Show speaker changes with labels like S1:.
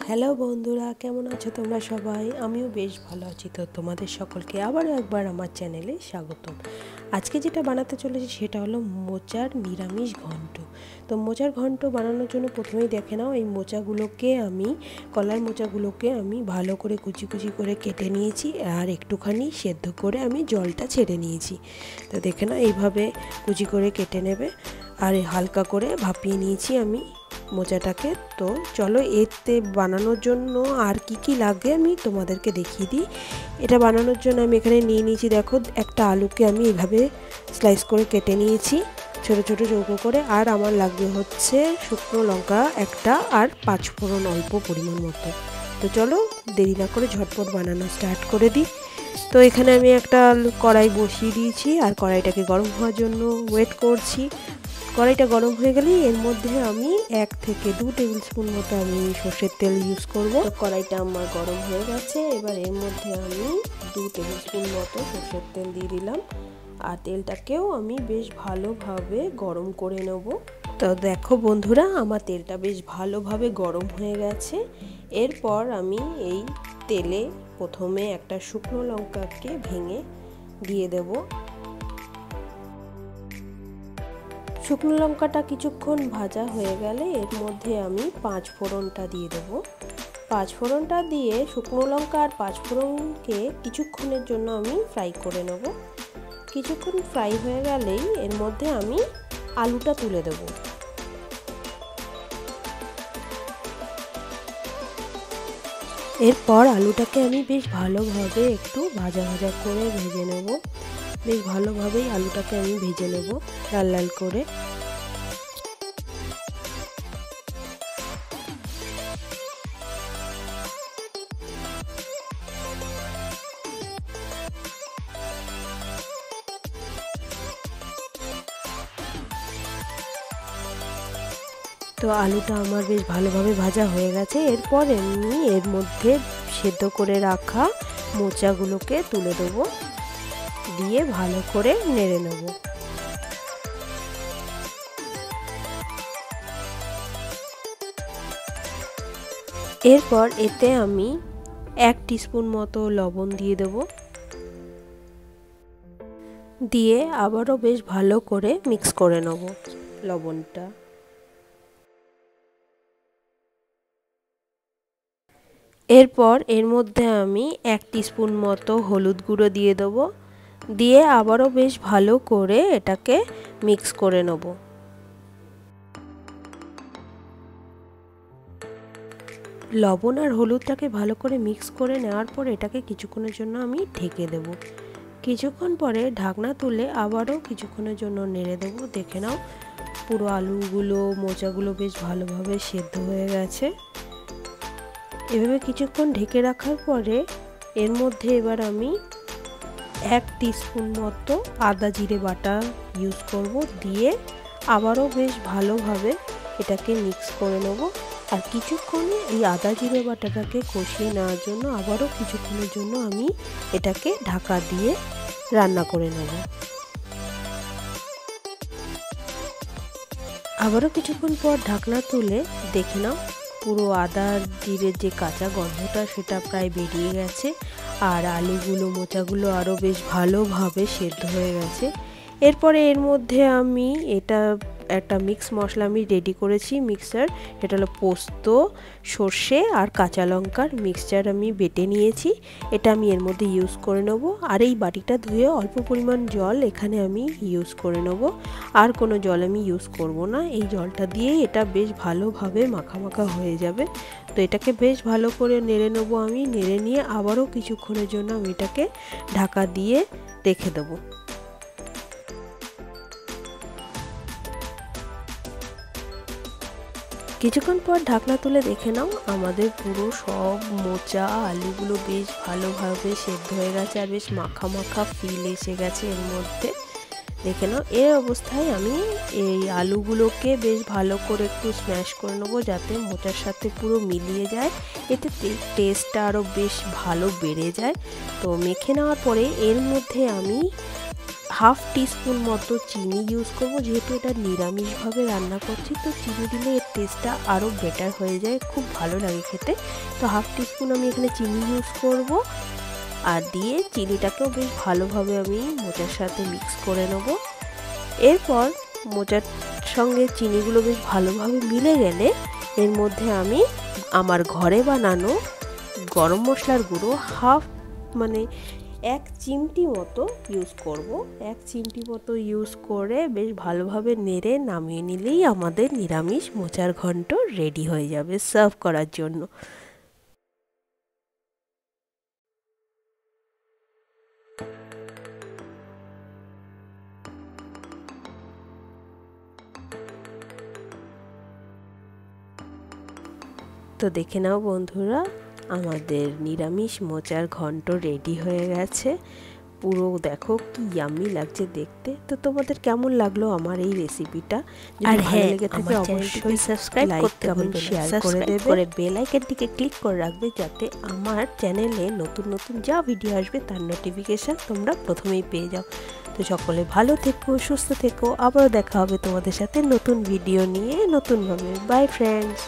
S1: Hello বন্ধুরা, কেমন আছো তোমরা সবাই? আমিও বেশ ভালো আছি। তো তোমাদের সকলকে আবারও একবার আমার চ্যানেলে স্বাগতম। আজকে যেটা বানাতে চলেছি সেটা হলো মোচার নিরামিষ ঘন্ট। তো মোচার ঘন্ট বানানোর জন্য প্রথমেই দেখে নাও, এই কলার মোচাগুলোকে আমি ভালো করে কুচি কুচি করে কেটে নিয়েছি আর একটুখানি সেদ্ধ করে আমি জলটা ছেড়ে নিয়েছি। তো দেখে নাও, এইভাবে কুচি করে কেটে নেবে আর হালকা করে ভাপিয়ে নিয়েছি আমি মোচাটাকে। তো চলো এতে বানানোর জন্য আর কি লাগে আমি তোমাদেরকে দেখিয়ে দিই। এটা বানানোর জন্য আমি এখানে নিয়ে নিয়েছি, দেখো একটা আলুকে আমি এইভাবে স্লাইস করে কেটে নিয়েছি ছোট ছোট চৌকো করে। আর আমার লাগবে হচ্ছে শুকনো লঙ্কা একটা আর 5 ফোড়ন অল্প পরিমাণ মতো। তো চলো দেরি না করে ঝটপট বানানো স্টার্ট করে দিই। তো এখানে আমি একটা কড়াই বসিয়ে দিয়েছি আর কড়াইটাকে গরম হওয়ার জন্য ওয়েট করছি। কড়াইটা গরম হয়ে গেলেই এর মধ্যে আমি 1 থেকে 2 টেবিল স্পুন মতো আমি সর্ষের তেল ইউজ করব। তো কড়াইটা আমার গরম হয়ে গেছে, এবার এর মধ্যে আমি 2 টেবিল স্পুন মতো সর্ষের তেল দিয়ে দিলাম আর তেলটাকেও আমি বেশ ভালোভাবে গরম করে নেব। তো দেখো বন্ধুরা, আমার তেলটা বেশ ভালোভাবে গরম হয়ে গেছে। এরপর আমি এই তেলে প্রথমে একটা শুকনো লঙ্কাকে ভেঙে দিয়ে দেব। শুকনো লঙ্কাটা কিছুক্ষণ ভাজা হয়ে গেলে এর মধ্যে আমি 5 ফোড়নটা দিয়ে দেবো। 5 ফোড়নটা দিয়ে শুকনো লঙ্কা আর 5 ফোড়নকে কিছুক্ষণের জন্য আমি ফ্রাই করে নেব। কিছুক্ষণ ফ্রাই হয়ে গেলেই এর মধ্যে আমি আলুটা তুলে দেব। এরপর আলুটাকে আমি বেশ ভালোভাবে একটু ভাজা ভাজা করে ভেজে নেব। বেশ ভালোভাবেই আলুটাকে আমি ভেজে নেব লাল লাল করে। তো আলুটা আমার বেশ ভালোভাবে ভাজা হয়ে গেছে। এরপর আমি এর মধ্যে সেদ্ধ করে রাখা মোচাগুলোকে তুলে দেবো, দিয়ে ভালো করে নেড়ে নেব। এরপর এতে আমি 1 টিস্পুন মতো লবণ দিয়ে দেব, দিয়ে আবারও বেশ ভালো করে মিক্স করে নেব লবণটা। এরপর এর মধ্যে আমি 1 টিস্পুন মতো হলুদ গুঁড়ো দিয়ে দেবো, দিয়ে আবারও বেশ ভালো করে এটাকে মিক্স করে নেব। লবণ আর হলুদটাকে ভালো করে মিক্স করে নেওয়ার পর এটাকে কিছুক্ষণের জন্য আমি ঢেকে দেব। কিছুক্ষণ পরে ঢাকনা তুলে আবারও কিছুক্ষণের জন্য নেড়ে দেব। দেখে নাও, পুরো আলুগুলো মোচাগুলো বেশ ভালোভাবে সেদ্ধ হয়ে গেছে। এভাবে কিছুক্ষণ ঢেকে রাখার পরে এর মধ্যে এবার আমি 1 টিস্পুন মতো আদা জিরে বাটা ইউজ করব, দিয়ে আবারও বেশ ভালোভাবে এটাকে মিক্স করে নেব। আর কিছুক্ষণে এই আদা জিরে বাটাটাকে কষিয়ে নেওয়ার জন্য আবারও কিছুক্ষণের জন্য আমি এটাকে ঢাকা দিয়ে রান্না করে নেব। আবারও কিছুক্ষণ পর ঢাকনা তুলে দেখে নাও, পুরো আদা জিরের যে কাঁচা গন্ধটা সেটা প্রায় বেরিয়ে গেছে আর আলুগুলো মোচাগুলো আরও বেশ ভালোভাবে সেদ্ধ হয়ে গেছে। এরপরে এর মধ্যে আমি একটা মিক্স মশলা আমি রেডি করেছি মিক্সচার। এটা হলো পোস্ত, সর্ষে আর কাঁচা লঙ্কার মিক্সচার আমি বেটে নিয়েছি। এটা আমি এর মধ্যে ইউজ করে নেব। আর এই বাটিটা ধুয়ে অল্প পরিমাণ জল এখানে আমি ইউজ করে নেব, আর কোনো জল আমি ইউজ করব না। এই জলটা দিয়ে এটা বেশ ভালোভাবে মাখা মাখা হয়ে যাবে। তো এটাকে বেশ ভালো করে নেড়ে নেব আমি। নেড়ে নিয়ে আবারও কিছুক্ষণের জন্য আমি এটাকে ঢাকা দিয়ে রেখে দেবো। কিছুক্ষণ পর ঢাকনা তুলে দেখে নাও, আমাদের পুরো সব মোচা আলুগুলো বেশ ভালোভাবে সেদ্ধ হয়ে গেছে আর বেশ মাখা মাখা ফিল এসে গেছে এর মধ্যে। দেখে নাও, এই অবস্থায় আমি এই আলুগুলোকে বেশ ভালো করে একটু স্ম্যাশ করে নেবো যাতে মোচার সাথে পুরো মিলিয়ে যায়, এতে টেস্টটা আরও বেশ ভালো বেড়ে যায়। তো মেখে নেওয়ার পরে এর মধ্যে আমি হাফ টিস্পুন মতো চিনি ইউজ করব, যেহেতু এটা নিরামিষভাবে রান্না করছি তো চিনি দিলে এর টেস্টটা আরও বেটার হয়ে যায়, খুব ভালো লাগে খেতে। তো হাফ টিস্পুন আমি এখানে চিনি ইউজ করব, আর দিয়ে চিনিটাকেও বেশ ভালোভাবে আমি মোচার সাথে মিক্স করে নেব। এরপর মোচার সঙ্গে চিনিগুলো বেশ ভালোভাবে মিলে গেলে এর মধ্যে আমি আমার ঘরে বানানো গরম মশলার গুঁড়ো এক চিমটি মতো ইউজ করব। এক চিমটি মতো ইউজ করে বেশ ভালোভাবে নেড়ে নামিয়ে নিলেই আমাদের নিরামিষ মোচার ঘন্ট রেডি হয়ে যাবে সার্ভ করার জন্য। তো দেখে নাও বন্ধুরা, আমাদের নিরামিষ মোচার ঘন্ট রেডি হয়ে গেছে। পুরো দেখো কি ইয়াম্মি লাগছে দেখতে। তো তোমাদের কেমন লাগলো আমার এই রেসিপিটা? আর হ্যাঁ, লেগে থাকে অবশ্যই সাবস্ক্রাইব করতে ভুলবে না, শেয়ার করে দেবে, করে বেল আইকনটিকে ক্লিক করে রাখবে, যাতে আমার চ্যানেলে নতুন নতুন যা ভিডিও আসবে তার নোটিফিকেশন তোমরা প্রথমেই পেয়ে যাও। তো সকলে ভালো থেকো, সুস্থ থেকো, আবারও দেখা হবে তোমাদের সাথে নতুন ভিডিও নিয়ে নতুনভাবে। By friends.